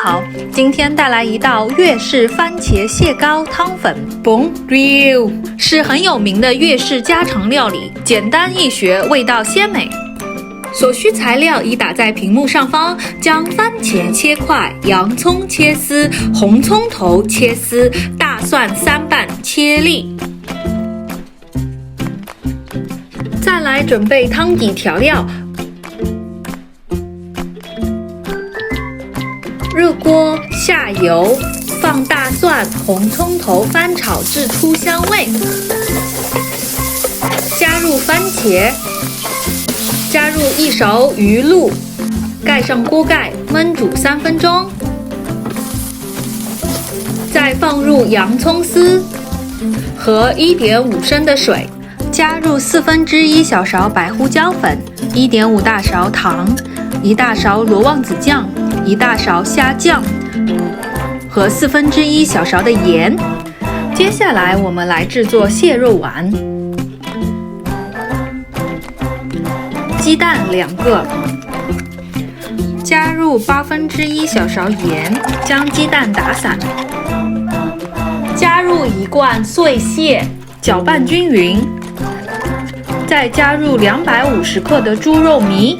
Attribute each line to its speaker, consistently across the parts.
Speaker 1: 好，今天带来一道粤式番茄蟹膏汤粉 Bon Riu， 是很有名的粤式家常料理，简单易学，味道鲜美。所需材料已打在屏幕上方，将番茄切块，洋葱切丝，红葱头切丝，大蒜3瓣切粒。再来准备汤底调料。热锅下油，放大蒜、红葱头翻炒至出香味，加入番茄，加入1勺鱼露，盖上锅盖焖煮3分钟，再放入洋葱丝和1.5升的水，加入1/4小勺白胡椒粉、1.5大勺糖、1大勺罗望子酱、1大勺虾酱和1/4小勺的盐。接下来我们来制作蟹肉丸。鸡蛋2个，加入1/8小勺盐，将鸡蛋打散，加入1罐碎蟹，搅拌均匀，再加入250克的猪肉糜，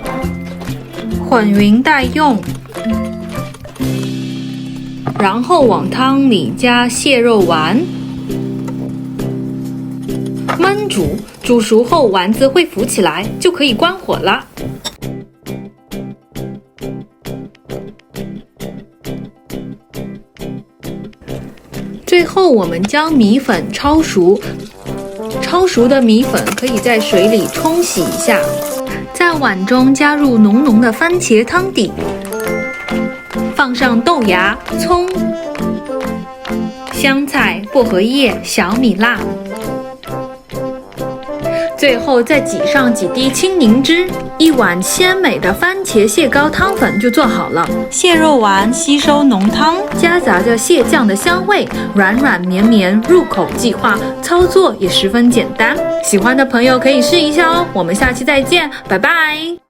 Speaker 1: 混匀待用。然后往汤里加蟹肉丸，焖煮，煮熟后丸子会浮起来，就可以关火了。最后我们将米粉焯熟，焯熟的米粉可以在水里冲洗一下，在碗中加入浓浓的番茄汤底，放上豆芽、葱、香菜、薄荷叶、小米辣，最后再挤上几滴青柠汁，1碗鲜美的番茄蟹膏汤粉就做好了。蟹肉丸吸收浓汤，夹杂着蟹酱的香味，软软绵绵，入口即化，操作也十分简单。喜欢的朋友可以试一下哦。我们下期再见，拜拜。